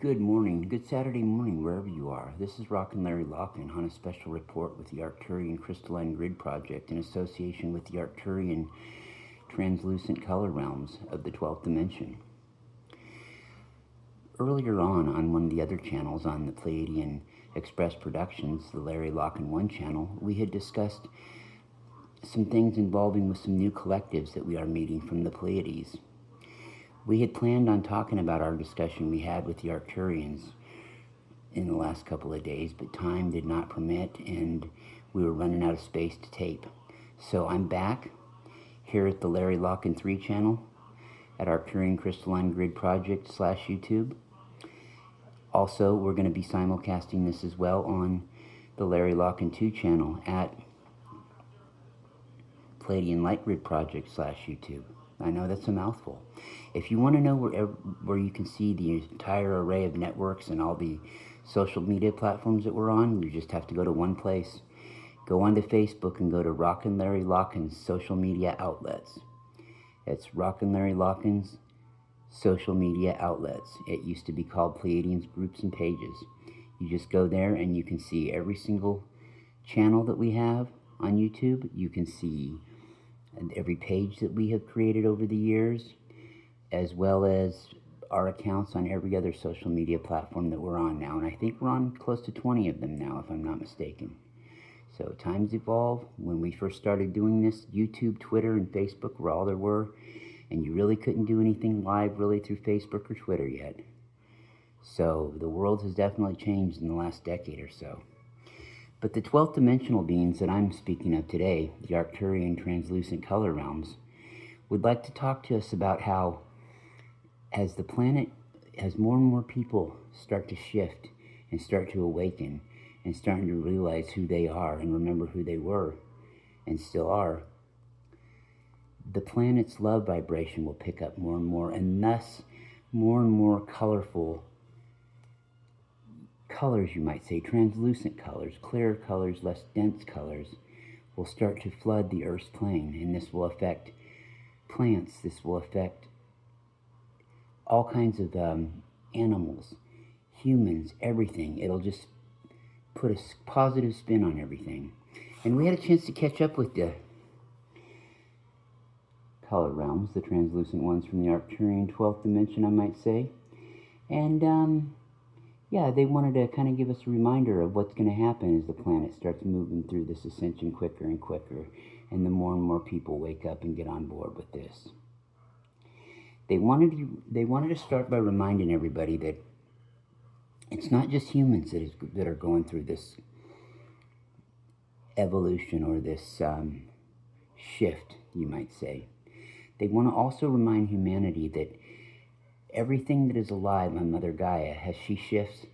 Good morning, good Saturday morning, wherever you are. This is Rockin' Larry Lockin on a special report with the Arcturian Crystalline Grid Project in association with the Arcturian Translucent Color Realms of the 12th Dimension. Earlier on one of the other channels on the Pleiadian Express Productions, the Larry Lockin 1 channel, we had discussed some things involving with some new collectives that we are meeting from the Pleiades. We had planned on talking about our discussion we had with the Arcturians in the last couple of days, but time did not permit and we were running out of space to tape. So I'm back here at the Larry Lockin 3 channel at Arcturian Crystalline Grid Project / YouTube. Also, we're going to be simulcasting this as well on the Larry Lockin 2 channel at Pleiadian Light Grid Project / YouTube. I know that's a mouthful. If you want to know where you can see the entire array of networks and all the social media platforms that we're on, you just have to go to one place. Go onto Facebook and go to Rockin' Larry Lockin's social media outlets. It's Rockin' Larry Lockin's social media outlets. It used to be called Pleiadians Groups and Pages. You just go there and you can see every single channel that we have on YouTube. You can see every page that we have created over the years, as well as our accounts on every other social media platform that we're on now. And I think we're on close to 20 of them now, if I'm not mistaken. So times evolve. When we first started doing this, YouTube, Twitter, and Facebook were all there were. And you really couldn't do anything live really through Facebook or Twitter yet. So the world has definitely changed in the last decade or so. But the 12th dimensional beings that I'm speaking of today, the Arcturian Translucent Color Realms, would like to talk to us about how, as the planet, as more and more people start to shift and start to awaken and starting to realize who they are and remember who they were and still are, the planet's love vibration will pick up more and thus more and more colorful colors, you might say, translucent colors, clearer colors, less dense colors, will start to flood the Earth's plane, and this will affect plants, this will affect all kinds of animals, humans, everything. It'll just put a positive spin on everything. And we had a chance to catch up with the color realms, the translucent ones from the Arcturian 12th dimension, I might say. And yeah, they wanted to kind of give us a reminder of what's going to happen as the planet starts moving through this ascension quicker and quicker, and the more and more people wake up and get on board with this. They wanted to start by reminding everybody that it's not just humans that are going through this evolution or this shift, you might say. They want to also remind humanity that everything that is alive on Mother Gaia, as she shifts,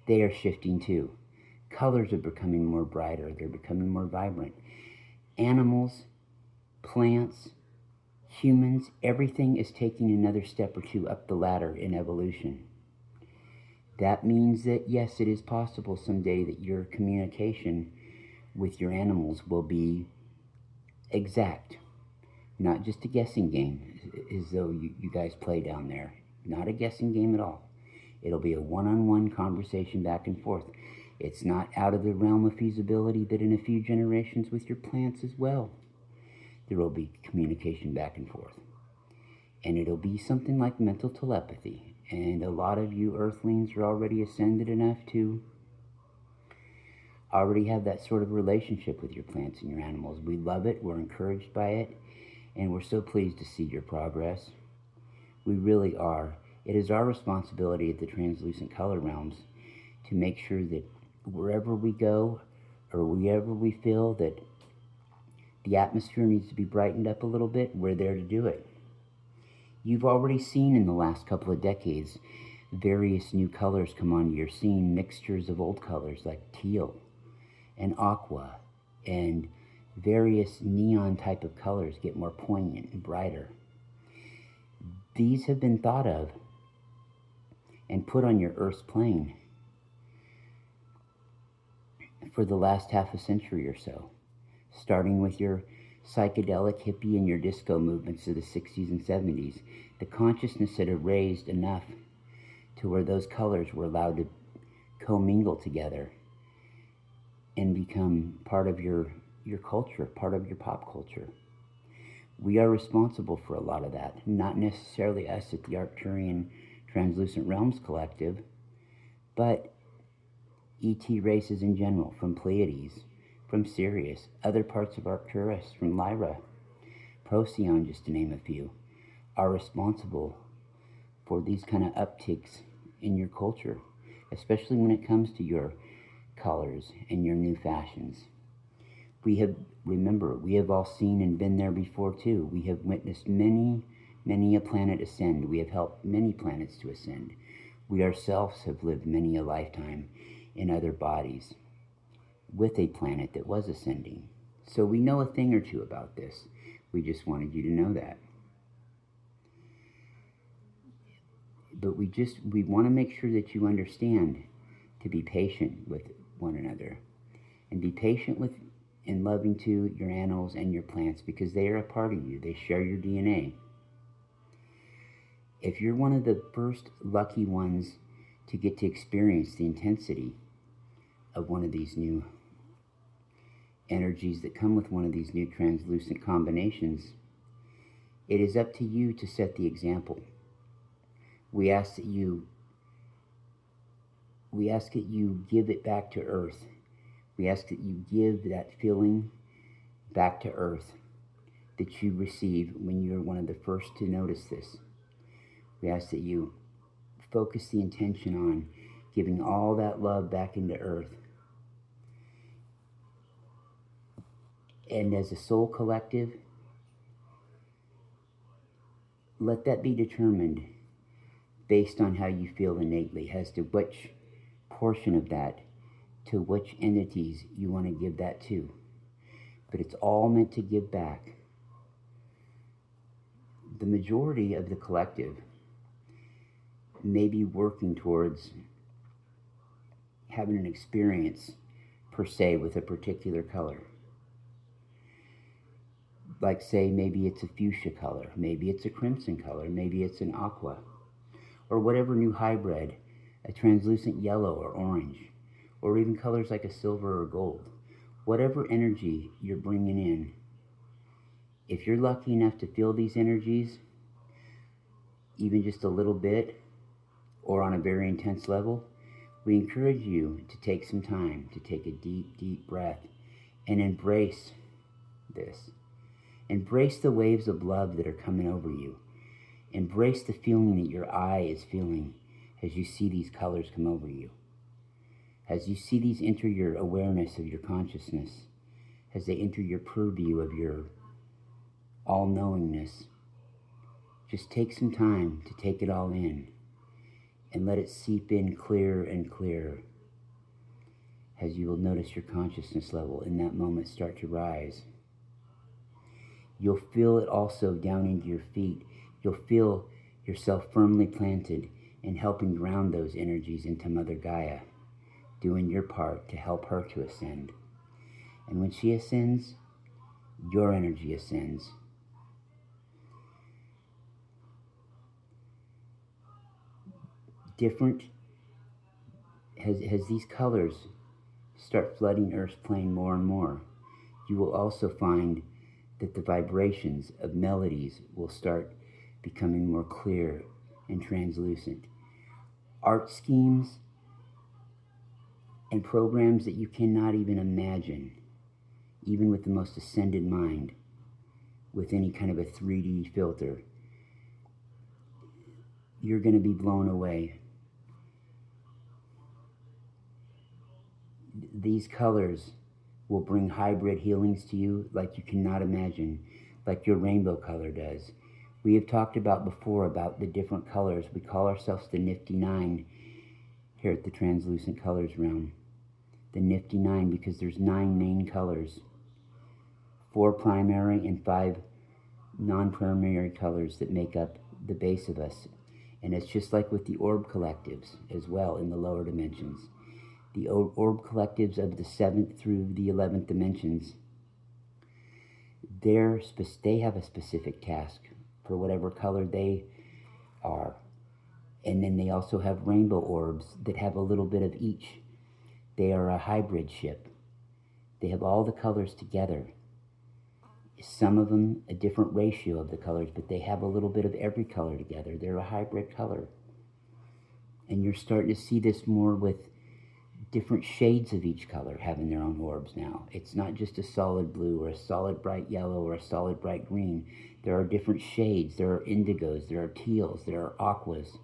they are shifting too. Colors are becoming more brighter, they're becoming more vibrant. Animals, plants, humans, everything is taking another step or two up the ladder in evolution. That means that yes, it is possible someday that your communication with your animals will be exact. Not just a guessing game, as though you guys play down there. Not a guessing game at all. It'll be a one-on-one conversation back and forth. It's not out of the realm of feasibility that in a few generations with your plants as well, there will be communication back and forth. And it'll be something like mental telepathy. And a lot of you earthlings are already ascended enough to already have that sort of relationship with your plants and your animals. We love it, we're encouraged by it, and we're so pleased to see your progress. We really are. It is our responsibility at the Translucent Color Realms to make sure that wherever we go or wherever we feel that the atmosphere needs to be brightened up a little bit, we're there to do it. You've already seen in the last couple of decades various new colors come onto your scene, mixtures of old colors like teal and aqua, and various neon type of colors get more poignant and brighter. These have been thought of and put on your Earth's plane for the last half a century or so, starting with your psychedelic hippie and your disco movements of the 60s and 70s. The consciousness had raised enough to where those colors were allowed to commingle together and become part of your culture, part of your pop culture. We are responsible for a lot of that, not necessarily us at the Arcturian Translucent Realms Collective, but ET races in general, from Pleiades, from Sirius, other parts of Arcturus, from Lyra, Procyon, just to name a few, are responsible for these kind of upticks in your culture, especially when it comes to your colors and your new fashions. We have all seen and been there before too. We have witnessed many a planet ascend. We have helped many planets to ascend. We ourselves have lived many a lifetime in other bodies with a planet that was ascending. So we know a thing or two about this. We just wanted you to know that. But we want to make sure that you understand to be patient with one another, and be patient with and loving to your animals and your plants, because they are a part of you. They share your DNA. If you're one of the first lucky ones to get to experience the intensity of one of these new energies that come with one of these new translucent combinations, it is up to you to set the example. We ask that you give it back to Earth. We ask that you give that feeling back to Earth that you receive when you're one of the first to notice this. We ask that you focus the intention on giving all that love back into Earth. And as a soul collective, let that be determined based on how you feel innately as to which portion of that, to which entities you want to give that to. But it's all meant to give back. The majority of the collective may be working towards having an experience per se with a particular color. Like, say, maybe it's a fuchsia color, maybe it's a crimson color, maybe it's an aqua, or whatever new hybrid, a translucent yellow or orange, or even colors like a silver or gold. Whatever energy you're bringing in, if you're lucky enough to feel these energies, even just a little bit, or on a very intense level, we encourage you to take some time to take a deep breath and embrace this. Embrace the waves of love that are coming over you. Embrace the feeling that your eye is feeling as you see these colors come over you. As you see these enter your awareness of your consciousness, as they enter your purview of your all-knowingness, just take some time to take it all in and let it seep in clearer and clearer, as you will notice your consciousness level in that moment start to rise. You'll feel it also down into your feet. You'll feel yourself firmly planted and helping ground those energies into Mother Gaia, doing your part to help her to ascend. And when she ascends, your energy ascends. Different, as these colors start flooding Earth's plane more and more, you will also find that the vibrations of melodies will start becoming more clear and translucent. Art schemes and programs that you cannot even imagine, even with the most ascended mind, with any kind of a 3D filter. You're going to be blown away. These colors will bring hybrid healings to you like you cannot imagine, like your rainbow color does. We have talked about before about the different colors. We call ourselves the Nifty Nine here at the Translucent Colors Realm. The Nifty Nine because there's 9 main colors, 4 primary and 5 non-primary colors that make up the base of us. And it's just like with the orb collectives as well in the lower dimensions. The orb collectives of the 7th through the 11th dimensions, they have a specific task for whatever color they are. And then they also have rainbow orbs that have a little bit of each. They are a hybrid ship. They have all the colors together. Some of them a different ratio of the colors, but they have a little bit of every color together. They're a hybrid color. And you're starting to see this more with different shades of each color having their own orbs now. It's not just a solid blue or a solid bright yellow or a solid bright green. There are different shades. There are indigos, there are teals, there are aquas.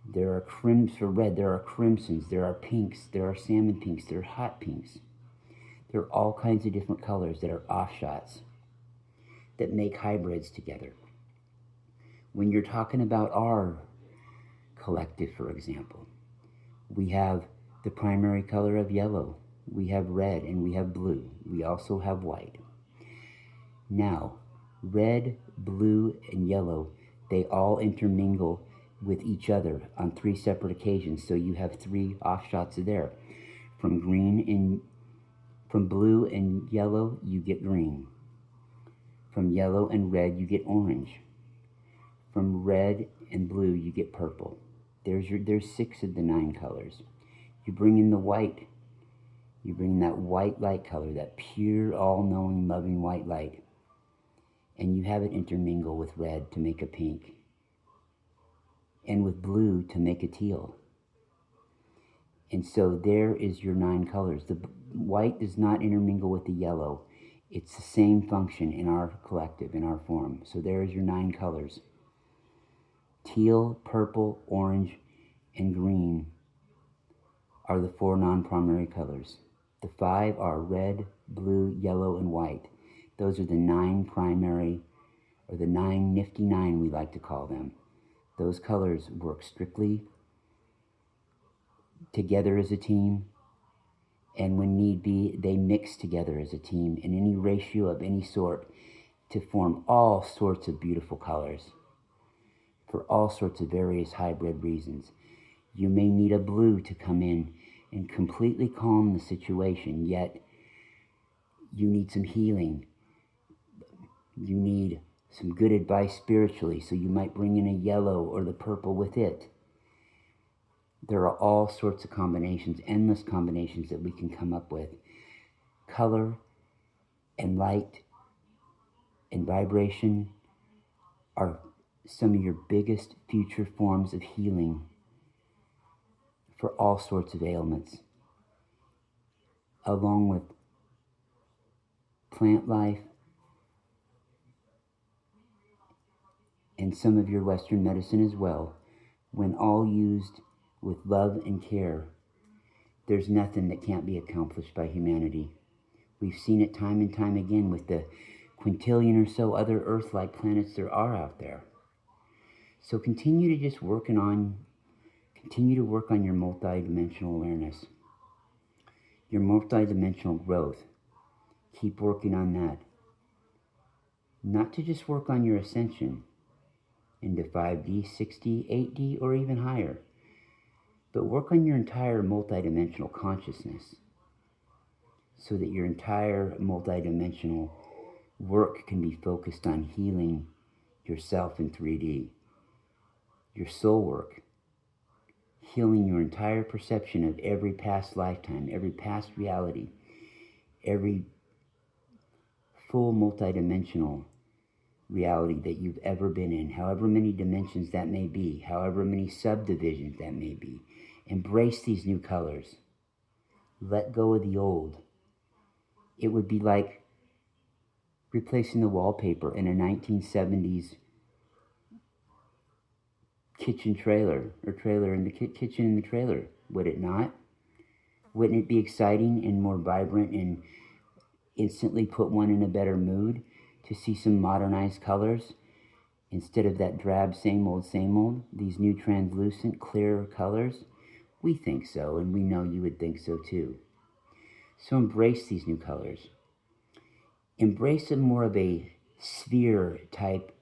There are crims for red, there are crimsons, there are pinks, there are salmon pinks, there are hot pinks. There are all kinds of different colors that are offshots that make hybrids together. When you're talking about our collective, for example, we have the primary color of yellow, we have red, and we have blue. We also have white. Now, red, blue, and yellow, they all intermingle with each other on 3 separate occasions, so you have 3 offshots of there. From blue and yellow, you get green. From yellow and red, you get orange. From red and blue, you get purple. There's 6 of the 9 colors. You bring in the white. You bring that white light color, that pure, all-knowing, loving white light, and you have it intermingle with red to make a pink, and with blue to make a teal. And so there is your 9 colors. The white does not intermingle with the yellow. It's the same function in our collective, in our form. So there is your 9 colors. Teal, purple, orange, and green are the 4 non-primary colors. The 5 are red, blue, yellow, and white. Those are the 9 primary, or the 9 nifty 9 we like to call them. Those colors work strictly together as a team, and when need be, they mix together as a team in any ratio of any sort to form all sorts of beautiful colors for all sorts of various hybrid reasons. You may need a blue to come in and completely calm the situation, yet you need some healing. You need some good advice spiritually, so you might bring in a yellow or the purple with it. There are all sorts of combinations, endless combinations that we can come up with. Color and light and vibration are some of your biggest future forms of healing for all sorts of ailments, along with plant life and some of your Western medicine as well. When all used with love and care, there's nothing that can't be accomplished by humanity. We've seen it time and time again with the quintillion or so other Earth-like planets there are out there. So continue to work on your multidimensional awareness, your multidimensional growth. Keep working on that. Not to just work on your ascension into 5D, 6D, 8D, or even higher, but work on your entire multidimensional consciousness so that your entire multidimensional work can be focused on healing yourself in 3D. Your soul work, healing your entire perception of every past lifetime, every past reality, every full multidimensional reality that you've ever been in, however many dimensions that may be, however many subdivisions that may be. Embrace these new colors. Let go of the old. It would be like replacing the wallpaper in a 1970s kitchen trailer, or trailer in the kitchen in the trailer, would it not? Wouldn't it be exciting and more vibrant and instantly put one in a better mood to see some modernized colors instead of that drab same old, these new translucent, clearer colors? We think so, and we know you would think so too. So embrace these new colors. Embrace a more of a sphere type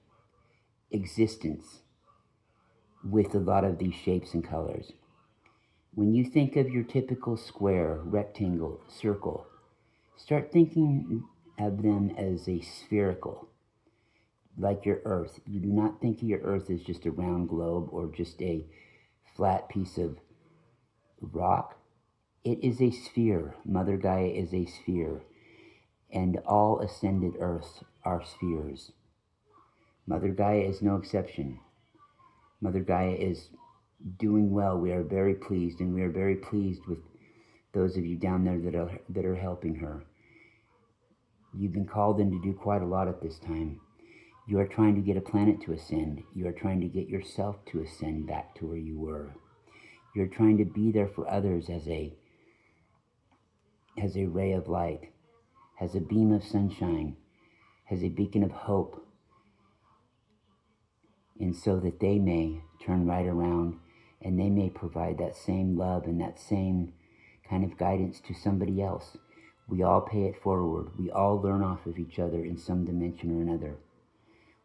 existence with a lot of these shapes and colors. When you think of your typical square, rectangle, circle, start thinking of them as a spherical. like your Earth. You do not think of your Earth as just a round globe or just a flat piece of rock. It is a sphere. Mother Gaia is a sphere. And all ascended Earths are spheres. Mother Gaia is no exception. Mother Gaia is doing well. We are very pleased, and we are very pleased with those of you down there that are helping her. You've been called in to do quite a lot at this time. You are trying to get a planet to ascend. You are trying to get yourself to ascend back to where you were. You're trying to be there for others as a ray of light, as a beam of sunshine, as a beacon of hope, and so that they may turn right around and they may provide that same love and that same kind of guidance to somebody else. We all pay it forward. We all learn off of each other in some dimension or another.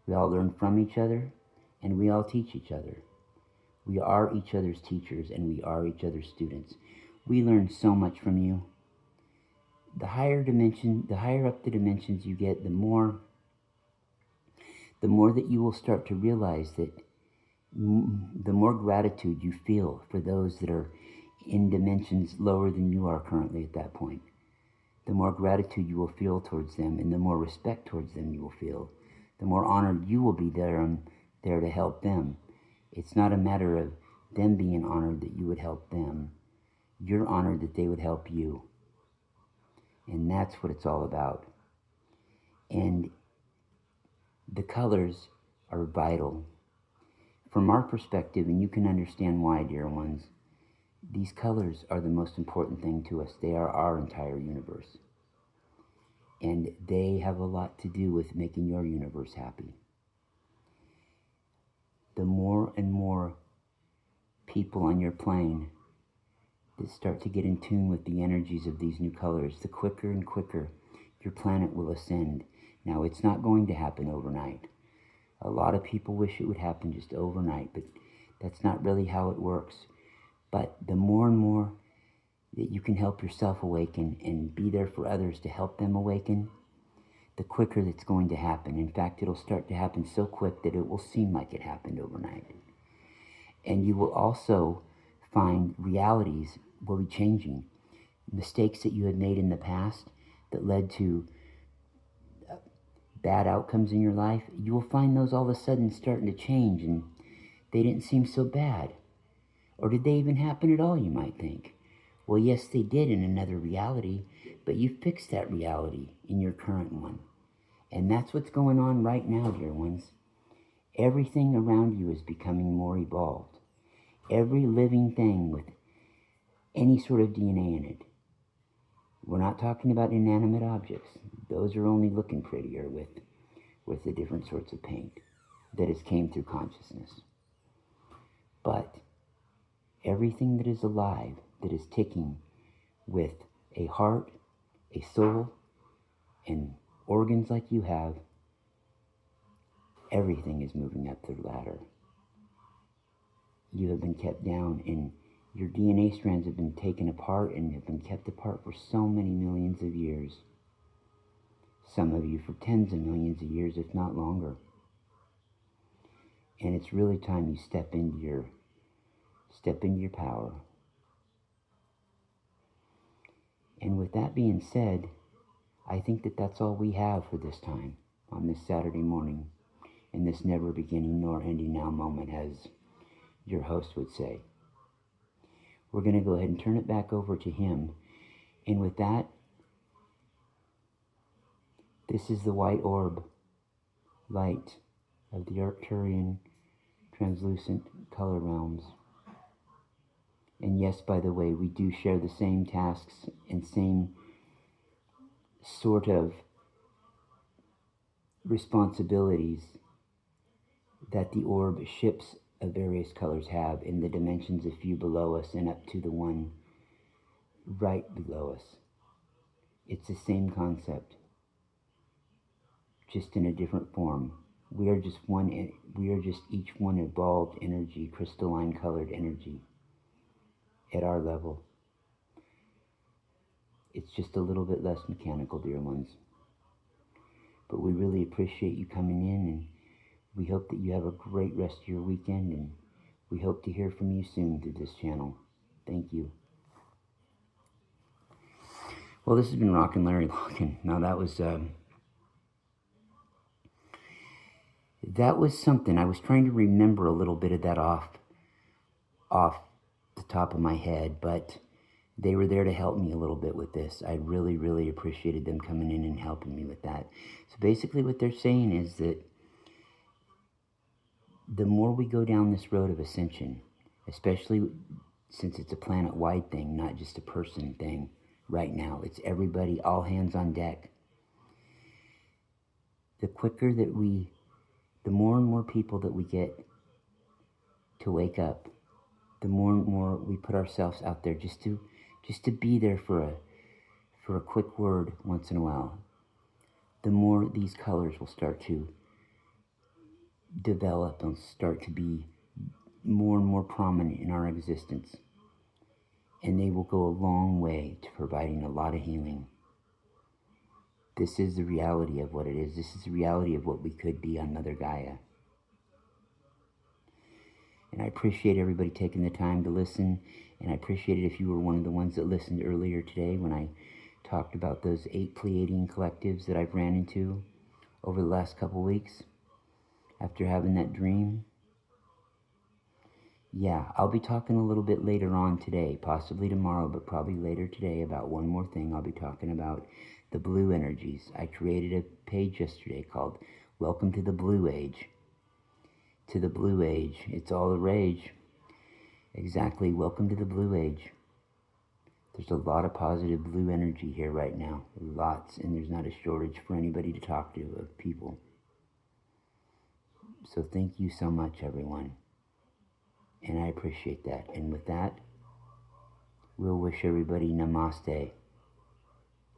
We all learn from each other, and we all teach each other. We are each other's teachers, and we are each other's students. We learn so much from you. The higher up the dimensions you get, the more that you will start to realize that the more gratitude you feel for those that are in dimensions lower than you are currently at that point. The more gratitude you will feel towards them, and the more respect towards them you will feel. The more honored you will be there to help them. It's not a matter of them being honored that you would help them. You're honored that they would help you. And that's what it's all about. And the colors are vital. From our perspective, and you can understand why, dear ones, these colors are the most important thing to us. They are our entire universe. And they have a lot to do with making your universe happy. The more and more people on your plane that start to get in tune with the energies of these new colors, the quicker and quicker your planet will ascend. Now, it's not going to happen overnight. A lot of people wish it would happen just overnight, but that's not really how it works. But the more and more that you can help yourself awaken and be there for others to help them awaken, the quicker that's going to happen. In fact, it'll start to happen so quick that it will seem like it happened overnight. And you will also find realities will be changing. Mistakes that you had made in the past that led to bad outcomes in your life, you will find those all of a sudden starting to change, and they didn't seem so bad. Or did they even happen at all, you might think? Well, yes, they did in another reality, but you fixed that reality in your current one. And that's what's going on right now, dear ones. Everything around you is becoming more evolved. Every living thing with any sort of DNA in it. We're not talking about inanimate objects. Those are only looking prettier with the different sorts of paint that has came through consciousness. But everything that is alive, that is ticking with a heart, a soul, and organs like you have, everything is moving up the ladder. You have been kept down, and your DNA strands have been taken apart and have been kept apart for so many millions of years. Some of you for tens of millions of years, if not longer. And it's really time you step into your power. And with that being said, I think that that's all we have for this time on this Saturday morning, in this never beginning nor ending now moment, as your host would say. We're going to go ahead and turn it back over to him. And with that, this is the white orb light of the Arcturian translucent color realms. And yes, by the way, we do share the same tasks and same sort of responsibilities that the orb ships of various colors have in the dimensions a few below us and up to the one right below us. It's the same concept, just in a different form. We are just each one evolved energy, crystalline colored energy at our level. It's just a little bit less mechanical, dear ones. But we really appreciate you coming in, and We hope that you have a great rest of your weekend, and we hope to hear from you soon through this channel. Thank you. Well, this has been Rockin' Larry Lockin'. Now that was something. I was trying to remember a little bit of that off the top of my head, but they were there to help me a little bit with this. I really, really appreciated them coming in and helping me with that. So basically what they're saying is that the more we go down this road of ascension, especially since it's a planet-wide thing, not just a person thing right now, it's everybody, all hands on deck. The quicker that the more and more people that we get to wake up, the more and more we put ourselves out there just to be there for a quick word once in a while, the more these colors will start to develop and start to be more and more prominent in our existence. And they will go a long way to providing a lot of healing. This is the reality of what it is. This is the reality of what we could be on Mother Gaia. And I appreciate everybody taking the time to listen. And I appreciate it if you were one of the ones that listened earlier today when I talked about those 8 Pleiadian collectives that I've ran into over the last couple weeks after having that dream. Yeah, I'll be talking a little bit later on today, possibly tomorrow, but probably later today about one more thing. I'll be talking about the blue energies. I created a page yesterday called Welcome to the Blue Age. To the Blue Age. It's all the rage. Exactly. Welcome to the Blue Age. There's a lot of positive blue energy here right now. Lots. And there's not a shortage for anybody to talk to of people. So thank you so much, everyone. And I appreciate that. And with that, we'll wish everybody namaste.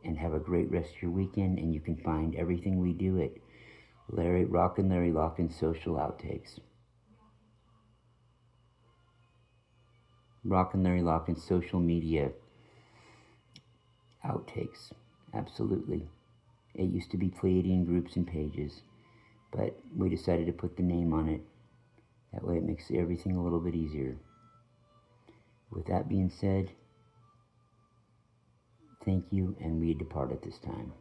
And have a great rest of your weekend. And you can find everything we do at Rockin' Larry Lockin' Social Outtakes. Rockin' Larry Lockin' Social Media Outtakes. Absolutely. It used to be Pleiadian groups and pages, but we decided to put the name on it. That way it makes everything a little bit easier. With that being said, thank you, and we depart at this time.